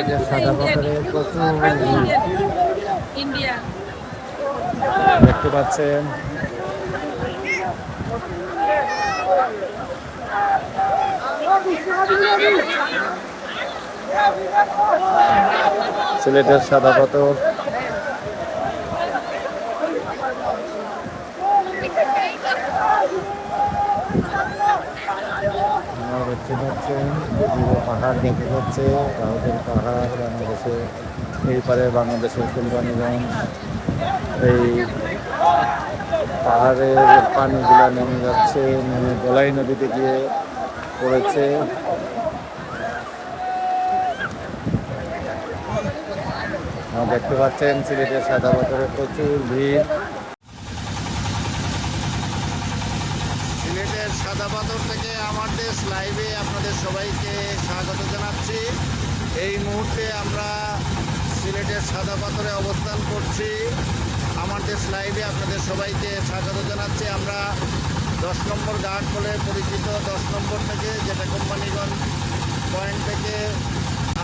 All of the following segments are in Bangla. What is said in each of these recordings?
সিলেটের সাদা পাথরে প্রচুর দেখতে পাচ্ছেন। সিলেটের সাদা পাথর দেখতে পাচ্ছেন, পাহাড় দেখতে পাচ্ছে। ভারতের পাহাড়, বাংলাদেশে এই পারে বাংলাদেশের কোম্পানিগঞ্জ। এই পাহাড়ের পানিগুলা নেমে যাচ্ছে, নেমে গলাই নদীতে গিয়ে পড়েছে। দেখতে পাচ্ছেন সিলেটের সাদা পাথরে প্রচুর ভিড়। সিলেটের সাদা পাথর থেকে আমার দেশ লাইভে আপনাদের সবাইকে স্বাগত জানাচ্ছি। এই মুহূর্তে আমরা সিলেটের সাদা পাথরে অবস্থান করছি। আমার দেশ লাইভে আপনাদের সবাইকে স্বাগত জানাচ্ছি। আমরা 10 নম্বর ঘাট বলে পরিচিত 10 নম্বর থেকে, যেটা কোম্পানিগঞ্জ পয়েন্ট থেকে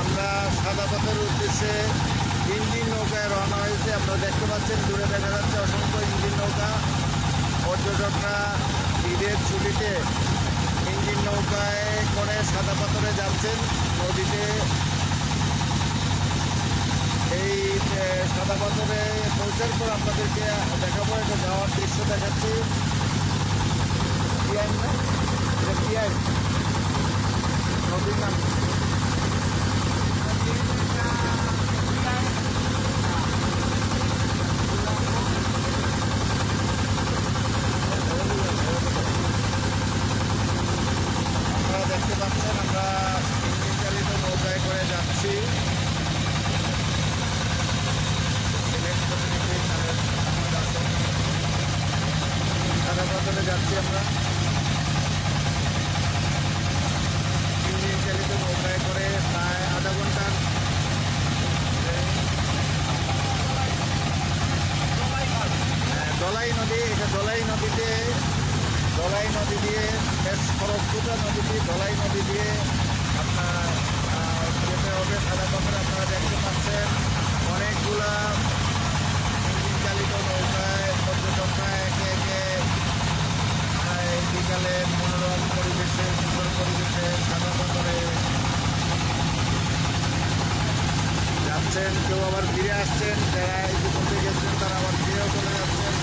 আমরা সাদা পাথরের উদ্দেশ্যে ইঞ্জিন নৌকায় রওনা হয়েছে। আপনারা দেখতে পাচ্ছেন, দূরে দেখা যাচ্ছে অসংখ্য ইঞ্জিন নৌকা। পর্যটকরা ঈদের ছুটিতে ইঞ্জিন নৌকায় করে সাদা পাথরে যাচ্ছেন নদীতে। এই সাদা পাথরে পৌঁছার পর আপনাদেরকে দেখাবো, এটা যাওয়ার দৃশ্য দেখাচ্ছি। নদীর নাম দেখতে পাচ্ছেন। আমরা ইঞ্জিন চালিত নৌকায় করে যাচ্ছি। সাদা পাথরে যাচ্ছি আমরা ইঞ্জিন চালিত নৌকায় করে প্রায় আধা ঘন্টার। দলাই নদী, এটা দলাই নদী দিয়ে বেশ খরস্রোতা নদী দিয়ে, দলাই নদী দিয়ে আপনার যেতে হবে সাদা পাথরে। আপনারা দেখতে পাচ্ছেন অনেকগুলা ইঞ্জিন চালিত নৌকায় পর্যটকরা একে একে বিকালে মনোরম পরিবেশে, সুন্দর পরিবেশে সাদা পাথরে যাচ্ছেন। কেউ আবার ফিরে আসছেন, যারা ইতিমধ্যে গেছেন তারা আবার ফিরেও চলে যাচ্ছেন।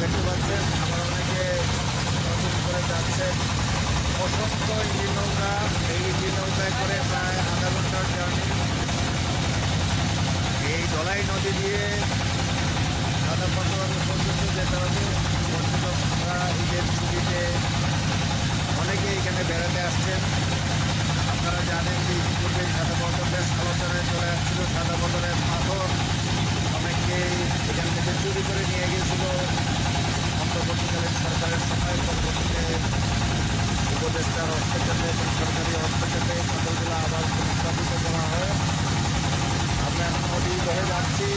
দেখতে পাচ্ছেন আবার অনেকে নতুন করে যাচ্ছেন। অসংখ্য ইঞ্জিন নৌকা, এই ইঞ্জিন নৌকায় করে প্রায় আধা ঘন্টার জার্নি এই দলাই নদী দিয়ে সাদা পাথর পর্যন্ত যেতে হবে। পর্যটকরা ঈদের ছুটিতে অনেকে এখানে বেড়াতে আসছেন। আপনারা জানেন যে ইতিপূর্বে সাদা পাথর বেশ আলোচনায় চলে আসছিল। সাদা পাথরের পাথর অনেকেই এখান থেকে চুরি করে নিয়ে গিয়েছিল অন্তর্বর্তীকালীন সরকারের সময়। পরবর্তীতে উপদেষ্টার হস্তক্ষেপে এবং সরকারি হস্তক্ষেপে পাথরগুলো আবার পুনঃস্থাপিত করা হয়। আমরা এখন নদী ধরে যাচ্ছি।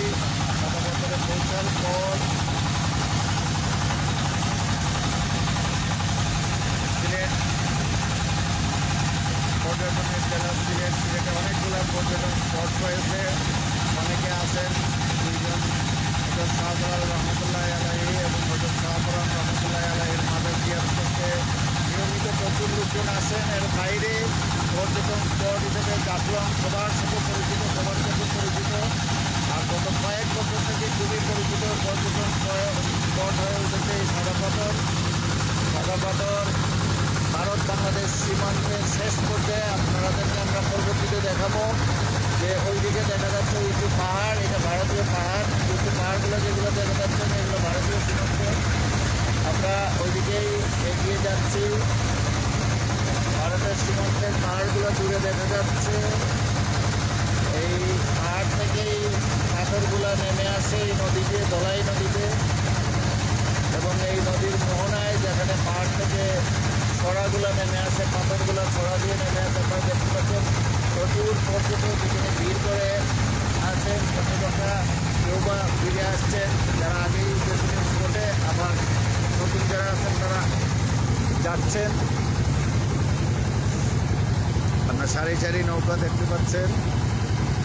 সাদা পাথরে পৌঁছার পর সিলেট পর্যটনের জেলা সিলেটে অনেকগুলো পর্যটন স্পট রয়েছে। অনেকে আছেন, দুইজন হজরত শাহজালাল রহমতুল্লাহ আলাইহি এবং হজরত শাহপুরান রহমতুল্লাহ আলাইহির মাদার জিয়ারত করতে নিয়মিত প্রচুর লোকজন আসেন। এর বাইরে পর্যটন স্পট হিসেবে জাফলং সবার সাথে পরিচিত, সবার সাথে পরিচিত। আর গত কয়েক বছর থেকে খুবই পরিচিত পর্যটন স্পট হয়ে উঠেছে এই সাদা পাথর। সাদা পাথর ভারত বাংলাদেশ সীমান্তের শেষ পর্যায়ে। আপনাদেরকে আমরা পরবর্তীতে দেখাবো যে ওইদিকে দেখা যাচ্ছে উঁচু পাহাড়, এটা ভারতীয় পাহাড়। উঁচু পাহাড়গুলো যেগুলো দেখা যাচ্ছে এগুলো ভারতীয় সীমান্ত। আমরা ওইদিকেই এগিয়ে যাচ্ছি। ভারতের সীমান্তের পাহাড়গুলো দূরে দেখা যাচ্ছে। এই পাহাড় থেকেই পাথরগুলো নেমে আসে এই নদীতে, দলাই নদীতে। এবং এই নদীর মোহনায় যেখানে পাহাড় থেকে ছড়াগুলো নেমে আসে, পাথরগুলো ছড়া দিয়ে নেমে আসে। আপনারা দেখতে পাচ্ছেন প্রচুর পর্যটক এখানে ভিড় করে আছেন। পর্যটকরা কেউ বা ফিরে আসছেন, যারা আগেই উদ্দেশ্যের স্পটে, আবার নতুন যারা আছেন তারা যাচ্ছেন। আপনার সারি সারি নৌকা দেখতে পাচ্ছেন।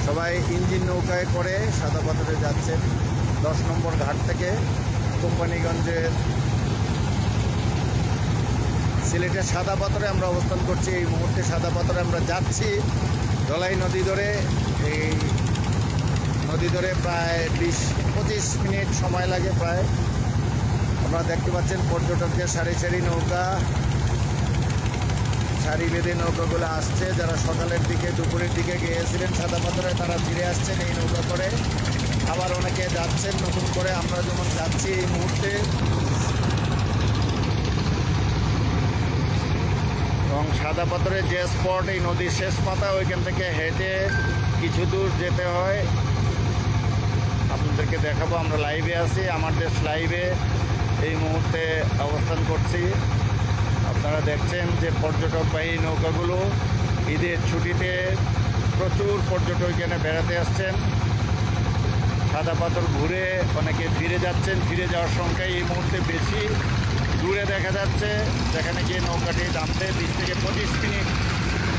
সবাই ইঞ্জিন নৌকায় করে সাদা পাথরে যাচ্ছেন 10 নম্বর ঘাট থেকে কোম্পানিগঞ্জের সিলেটের সাদা পাথরে আমরা অবস্থান করছি। এই মুহূর্তে সাদা পাথরে আমরা যাচ্ছি ধলাই নদী ধরে। এই নদী ধরে প্রায় 20-25 মিনিট সময় লাগে প্রায়। আপনারা দেখতে পাচ্ছেন পর্যটকদের সারি সারি নৌকা, সারি বেঁধে নৌকাগুলো আসছে। যারা সকালের দিকে দুপুরের দিকে গিয়েছিলেন সাদা পাথরে তারা ফিরে আসছেন এই নৌকা করে। আবার অনেকে যাচ্ছেন নতুন করে, আমরা যেমন যাচ্ছি এই মুহূর্তে। এবং সাদা পাথরের যে স্পট, এই নদীর শেষ পাতা, ওইখান থেকে হেঁটে কিছু দূর যেতে হয়। আপনাদেরকে দেখাবো, আমরা লাইভে আছি, আমার দেশ লাইভে এই মুহূর্তে অবস্থান করছি। আপনারা দেখছেন যে পর্যটকবাহী নৌকাগুলো ঈদের ছুটিতে প্রচুর পর্যটক এখানে বেড়াতে আসছেন। সাদা পাথর ঘুরে অনেকে ফিরে যাচ্ছেন। ফিরে যাওয়ার সংখ্যাই এই মুহূর্তে বেশি। দূরে দেখা যাচ্ছে যেখানে গিয়ে নৌকাটি নামতে 20 থেকে 25 মিনিট,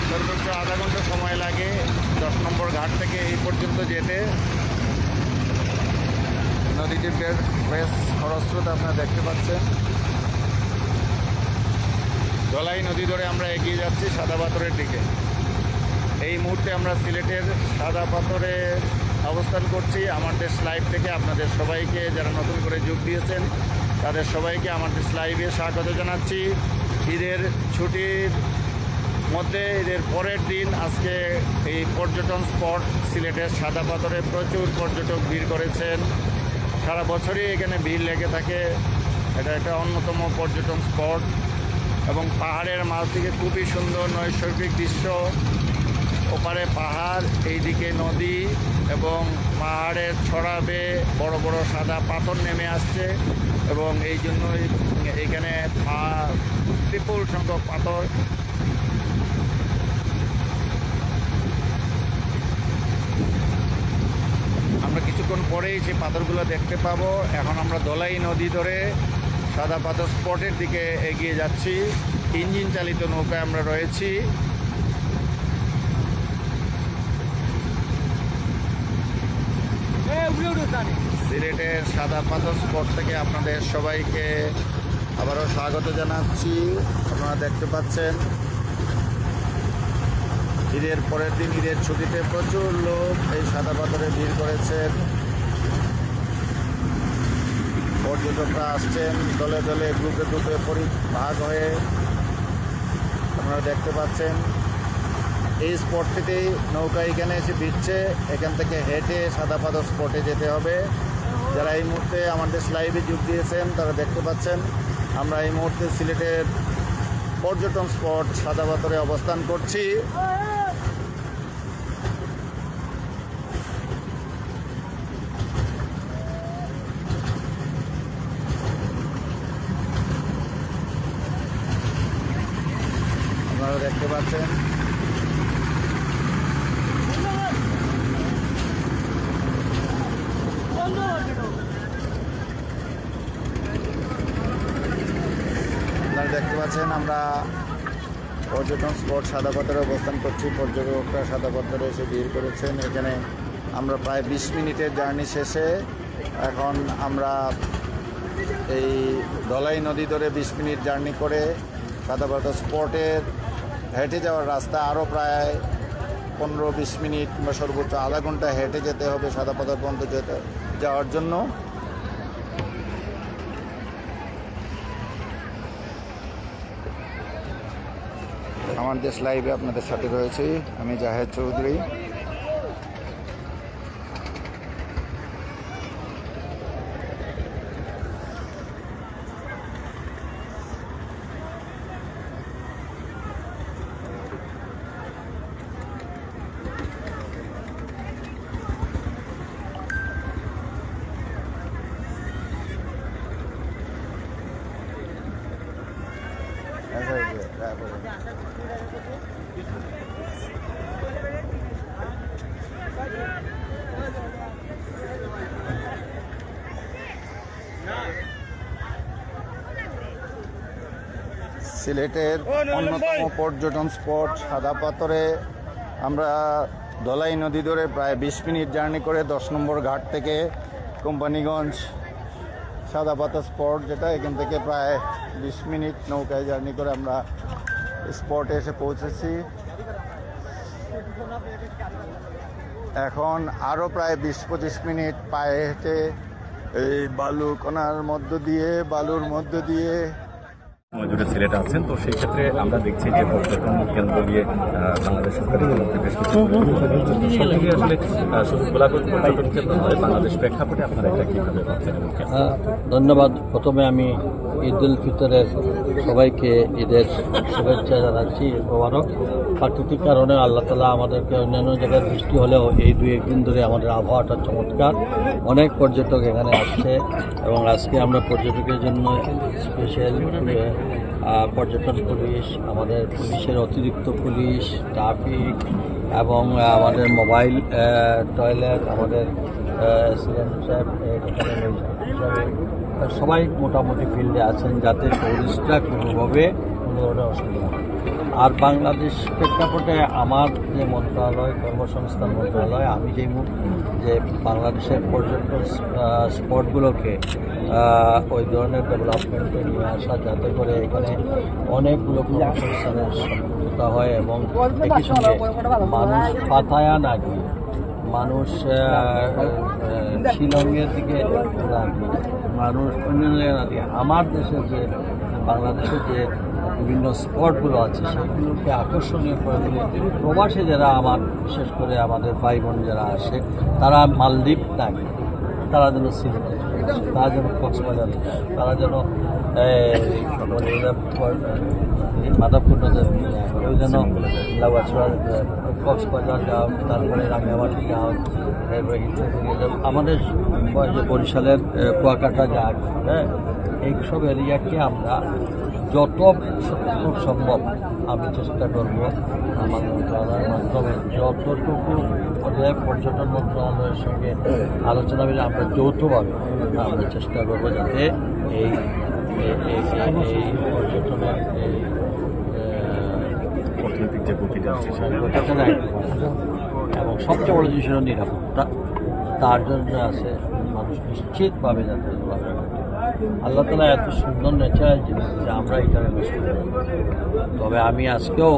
সর্বোচ্চ আধা ঘন্টা সময় লাগে 10 নম্বর ঘাট থেকে এই পর্যন্ত যেতে। নদীটির বেশ খরস্রোত আপনারা দেখতে পাচ্ছেন। ধলাই নদী ধরে আমরা এগিয়ে যাচ্ছি সাদা পাথরের দিকে। এই মুহূর্তে আমরা সিলেটের সাদা পাথরে অবস্থান করছি আমার দেশ লাইভ থেকে। আপনাদের সবাইকে যারা নতুন করে যোগ দিয়েছেন তাদের সবাইকে আমার দেশ লাইভে স্বাগত জানাচ্ছি। ঈদের ছুটির মধ্যে ঈদের পরের দিন আজকে এই পর্যটন স্পট সিলেটের সাদা পাথরে প্রচুর পর্যটক ভিড় করেছেন। সারা বছরই এখানে ভিড় লেগে থাকে। এটা একটা অন্যতম পর্যটন স্পট এবং পাহাড়ের মাঝ থেকে খুবই সুন্দর নৈসর্গিক দৃশ্য। ওপারে পাহাড়, এইদিকে নদী এবং পাহাড়ের ছড়াবে বড় বড় সাদা পাথর নেমে আসছে এবং এই জন্যই এখানে বিপুল সংখ্যক পাথর। আমরা কিছুক্ষণ পরেই সেই পাথরগুলো দেখতে পাবো। এখন আমরা ধলাই নদী ধরে সাদা পাথর স্পটের দিকে এগিয়ে যাচ্ছি। ইঞ্জিন চালিত নৌকায় আমরা রয়েছি। সিলেটের সাদা পাথর স্পট থেকে আপনাদের সবাইকে আবারও স্বাগত জানাচ্ছি। আপনারা দেখতে পাচ্ছেন ঈদের পরের দিন ঈদের ছুটিতে প্রচুর লোক এই সাদা পাথরে ভিড় করেছেন। পর্যটকরা আসছেন দলে দলে, গ্রুপে গ্রুপে ভাগ হয়ে। আপনারা দেখতে পাচ্ছেন এই স্পট থেকেই নৌকা এখানে এসে ভিড়ছে। এখান থেকে হেঁটে সাদা পাথর স্পটে যেতে হবে। যারা এই মুহূর্তে আমাদের লাইভে যোগ দিয়েছেন তারা দেখতে পাচ্ছেন আমরা এই মুহূর্তে সিলেটের পর্যটন স্পট সাদা পাথরে অবস্থান করছি। আপনারা দেখতে পাচ্ছেন আমরা পর্যটন স্পট সাদা পাথরে অবস্থান করছি। পর্যটকরা সাদা পাথরে এসে ভিড় করেছেন। এখানে আমরা প্রায় 20 মিনিটের জার্নি শেষে এখন আমরা এই ধলাই নদী ধরে 20 মিনিট জার্নি করে সাদা পাথর স্পটের হেঁটে যাওয়ার রাস্তা আরও প্রায় 15-20 মিনিট কিংবা সর্বোচ্চ আধা ঘন্টা হেঁটে যেতে হবে সাদা পাথর পর্যন্ত যাওয়ার জন্য। আমার দেশ লাইভে আপনাদের সাথে রয়েছি আমি জাহেদ চৌধুরী। সিলেটের অন্যতম পর্যটন স্পট সাদা পাথরে আমরা ধলাই নদী ধরে প্রায় 20 মিনিট জার্নি করে 10 নম্বর ঘাট থেকে কোম্পানিগঞ্জ সাদা পাতা স্পট, যেটা এখান থেকে প্রায় 20 মিনিট নৌকায় জার্নি করে আমরা স্পটে এসে পৌঁছেছি। এখন আরও প্রায় 20-25 মিনিট পায়ে হেঁটে এই বালুর মধ্য দিয়ে মজুরে সিলেটে আছেন। তো সেই ক্ষেত্রে আমরা দেখছি যে পর্যটন কেন্দ্র দিয়ে বাংলাদেশ সরকারের তরফে বেশ কিছু সবদিকে আসলে শুধু গোলাপগঞ্জ পর্যটন কেন্দ্র নয়, বাংলাদেশ প্রেক্ষাপটে আপনারা এটা কীভাবে ভাবছেন? ধন্যবাদ। প্রথমে আমি ঈদ উল ফিতরের সবাইকে ঈদের শুভেচ্ছা জানাচ্ছি, মোবারক। প্রাকৃতিক কারণে আল্লাহ তাআলা আমাদেরকে অন্যান্য জায়গায় বৃষ্টি হলেও এই 2-1 দিন ধরে আমাদের আবহাওয়াটা চমৎকার, অনেক পর্যটক এখানে আসছে এবং আজকে আমরা পর্যটকের জন্য স্পেশাল পর্যটন পুলিশ, আমাদের পুলিশের অতিরিক্ত পুলিশ, ট্রাফিক এবং আমাদের মোবাইল টয়লেট, আমাদের এসিডেন্ট সাহেব এখানে হিসাবে সবাই মোটামুটি ফিল্ডে আছেন, যাতে টুরিস্টরা কোনোভাবে কোনো ধরনের অসুবিধা হয়। আর বাংলাদেশ প্রেক্ষাপটে আমার যে মন্ত্রণালয়, কর্মসংস্থান মন্ত্রণালয়, আমি যে বাংলাদেশের পর্যটন স্পটগুলোকে ওই ধরনের ডেভেলপমেন্টে নিয়ে আসা, যাতে করে এখানে অনেকগুলো কর্মসংস্থানের সম্পৃক্ততা হয় এবং একই সঙ্গে মানুষ পাতায়া না গিয়ে, মানুষ শিলংয়ের দিকে না গিয়ে, মানুষ অন্যান্য না দিয়ে আমার দেশের যে বাংলাদেশের যে বিভিন্ন স্পটগুলো আছে সেগুলোকে আকর্ষণীয় করে দিলে প্রবাসে যারা আমার, বিশেষ করে আমাদের ভাই বোন যারা আসে, তারা মালদ্বীপ না গিয়ে তারা যেন সিলেটে, তারা যেন কক্সবাজার, তারা যেন মাধবপুর নদের ওই যেন কক্সবাজার যাও, তারপরে রাঙ্গামাটি যাও, আমাদের যে বরিশালের কুয়াকাটা যাক, হ্যাঁ, এইসব এরিয়াকে আমরা যত সম্ভব আমি চেষ্টা করব আমার মন্ত্রণালয়ের মাধ্যমে যতটুকু পর্যটন মন্ত্রণালয়ের সঙ্গে আলোচনা করে আমরা যৌথভাবে আমরা চেষ্টা করবো যাতে এই পর্যটনের এই অর্থনৈতিক যে গতিটা আছে এবং সবচেয়ে বড় জিনিস হল নিরাপত্তা, তার জন্য আছে মানুষ নিশ্চিতভাবে যাতে আল্লাহ তাআলা এত সুন্দর ন্যাচারাল জিনিস যে আমরা এটা নষ্ট করি। তবে আমি আজকেও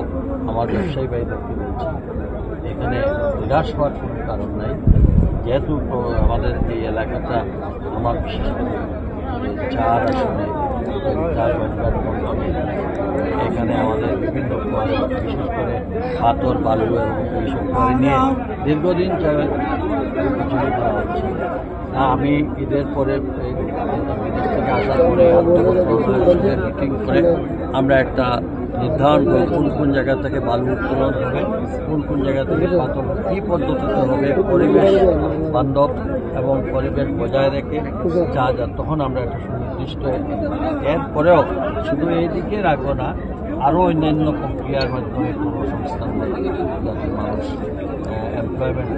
আমার ব্যবসায়ী ভাইদেরকে বলছি, এখানে নিরাশ হওয়ার কোনো কারণ নাই, যেহেতু আমাদের এই এলাকাটা আমার বিশেষ করে 4 আসনে এখানে আমাদের বিভিন্ন বিশেষ করে পাথর, বালু এবং এইসব করে নিয়ে দীর্ঘদিন বিজুলি করা হচ্ছে। আমি ঈদের পরে বিদেশ থেকে আসার পরে মিটিং করে আমরা একটা নির্ধারণ করি কোন জায়গা থেকে বালু উত্তোলন হবে, কোন জায়গা থেকে পাথর কী পদ্ধতিতে হবে, পরিবেশ বান্ধব এবং পরিবেশ বজায় রেখে যা তখন আমরা একটা সুনির্দিষ্ট, এরপরেও শুধু এই দিকে রাখবো না, আরও অন্যান্য প্রক্রিয়ার মাধ্যমে কর্মসংস্থান যাতে মানুষ এমপ্লয়মেন্ট